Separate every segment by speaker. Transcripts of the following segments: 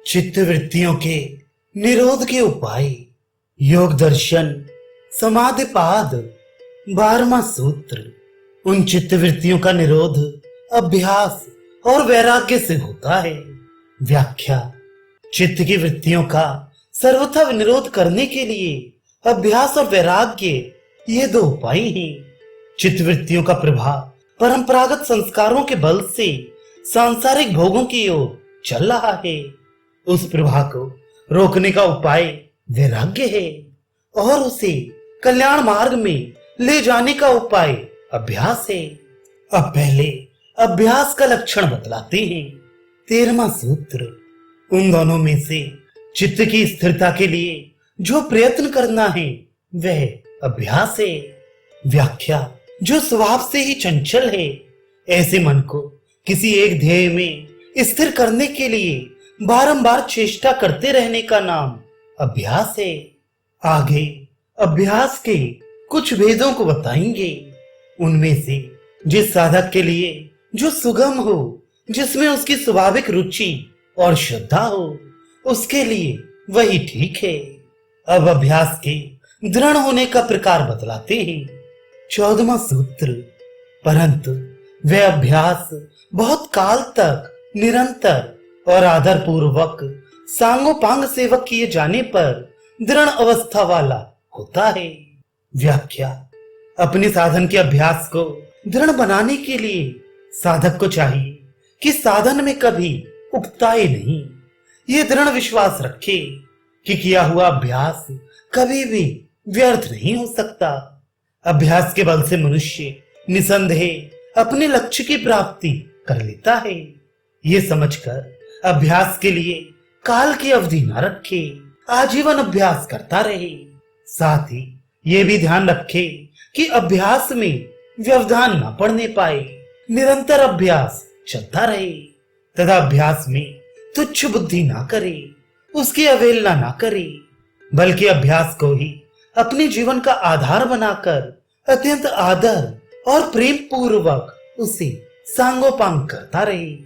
Speaker 1: चित्त वृत्तियों के निरोध के उपाय। योग दर्शन समाधिपाद 12वां सूत्र। उन चित्त वृत्तियों का निरोध अभ्यास और वैराग्य से होता है। व्याख्या। चित्त की वृत्तियों का सर्वथा निरोध करने के लिए अभ्यास और वैराग्य ये दो उपाय हैं। चित्त वृत्तियों का प्रभाव परंपरागत संस्कारों के बल से सांसारिक भोगों की ओर चल रहा है। उस प्रभाव को रोकने का उपाय वैराग्य है और उसे कल्याण मार्ग में ले जाने का उपाय अभ्यास है। अब पहले अभ्यास का लक्षण बतलाते हैं। 13वां सूत्र। उन दोनों में से चित्त की स्थिरता के लिए जो प्रयत्न करना है वह अभ्यास है। व्याख्या। जो स्वभाव से ही चंचल है, ऐसे मन को किसी एक ध्येय में स्थिर करने के लिए बारंबार चेष्टा करते रहने का नाम अभ्यास है। आगे अभ्यास के कुछ भेदों को बताएंगे। उनमें से जिस साधक के लिए जो सुगम हो, जिसमें उसकी स्वाभाविक रुचि और श्रद्धा हो, उसके लिए वही ठीक है। अब अभ्यास के दृढ़ होने का प्रकार बतलाते हैं। 14वां सूत्र। परंतु वह अभ्यास बहुत काल तक निरंतर और आदर पूर्वक सांगोपांग सेवक किए जाने पर दृढ़ अवस्था वाला होता है। व्याख्या। अपने साधन के अभ्यास को दृढ़ बनाने के लिए साधक को चाहिए कि साधन में कभी उकताए नहीं। ये दृढ़ विश्वास रखे कि किया हुआ अभ्यास कभी भी व्यर्थ नहीं हो सकता। अभ्यास के बल से मनुष्य निसंदेह अपने लक्ष्य की प्राप्ति कर लेता है। ये समझकर अभ्यास के लिए काल की अवधि न रखे, आजीवन अभ्यास करता रहे। साथ ही ये भी ध्यान रखे कि अभ्यास में व्यवधान न पड़ने पाए, निरंतर अभ्यास चलता रहे तथा अभ्यास में तुच्छ बुद्धि ना करे, उसकी अवहेलना ना करे, बल्कि अभ्यास को ही अपने जीवन का आधार बनाकर अत्यंत आदर और प्रेम पूर्वक उसे सांगोपांग करता रहे।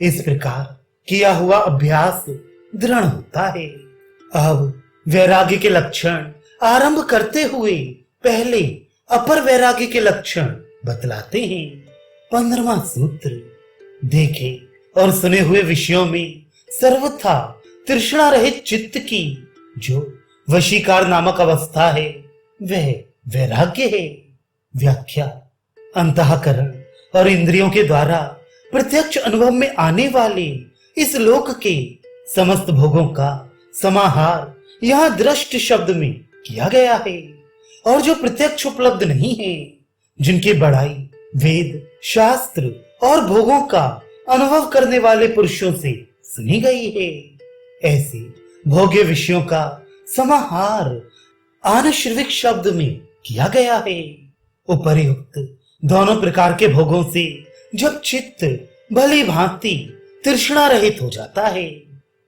Speaker 1: इस प्रकार किया हुआ अभ्यास दृढ़ होता है। अब वैराग्य के लक्षण आरंभ करते हुए पहले अपर वैराग्य के लक्षण बतलाते हैं। 15वां सूत्र। देखे और सुने हुए विषयों में सर्वथा तृष्णा रहित चित्त की जो वशीकार नामक अवस्था है वह वैराग्य है। व्याख्या। अंतःकरण और इंद्रियों के द्वारा प्रत्यक्ष अनुभव में आने वाले इस लोक के समस्त भोगों का समाहार यहाँ दृष्ट शब्द में किया गया है और जो प्रत्यक्ष उपलब्ध नहीं है, जिनकी बढ़ाई वेद शास्त्र और भोगों का अनुभव करने वाले पुरुषों से सुनी गई है, ऐसे भोग्य विषयों का समाहार आनश्रविक शब्द में किया गया है। उपर्युक्त दोनों प्रकार के भोगों से जब चित्त भली भांति तृष्णा रहित हो जाता है,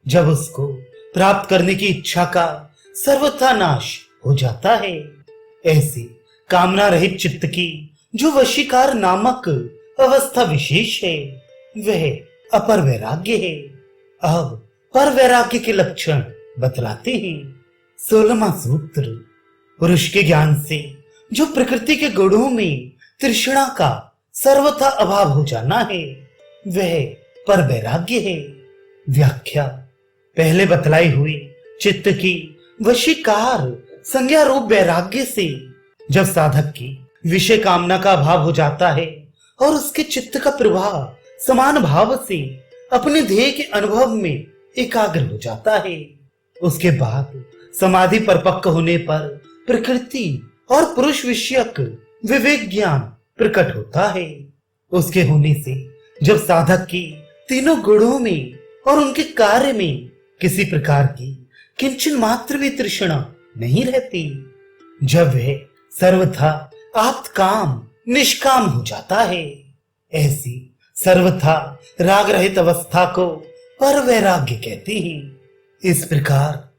Speaker 1: जब उसको प्राप्त करने की इच्छा का सर्वथा नाश हो जाता है, ऐसे कामना रहित चित्त की जो वशीकार नामक अवस्था विशेष है वह अपर वैराग्य है। अब पर वैराग्य के लक्षण बतलाते हैं। 16वां सूत्र। पुरुष के ज्ञान से जो प्रकृति के गुणों में तृष्णा का सर्वथा अभाव हो जाना है वह पर वैराग्य है। व्याख्या। पहले बतलाई हुई चित्त की वशीकार संज्ञा रूप वैराग्य से जब साधक की विषय कामना का अभाव हो जाता है और उसके चित्त का प्रभाव समान भाव से अपने ध्येय के अनुभव में एकाग्र हो जाता है, उसके बाद समाधि परिपक्व होने पर प्रकृति और पुरुष विषयक विवेक ज्ञान प्रकट होता है। उसके होने से जब साधक की तीनों गुणों में और उनके कार्य में किसी प्रकार की किंचन मात्र भी तृष्णा नहीं रहती, जब वह सर्वथा आप्त काम निष्काम हो जाता है, ऐसी सर्वथा राग रहित अवस्था को पर वैराग्य कहते हैं। इस प्रकार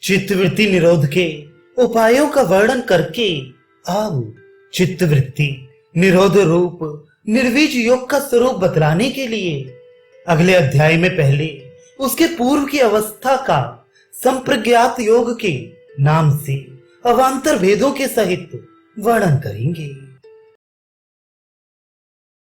Speaker 1: चित्तवृत्ति निरोध के उपायों का वर्णन करके अब चित्तवृत्ति निरोध रूप निर्वीज योग का स्वरूप बतलाने के लिए अगले अध्याय में पहले उसके पूर्व की अवस्था का संप्रज्ञात योग के नाम से अवान्तर भेदों के सहित वर्णन करेंगे।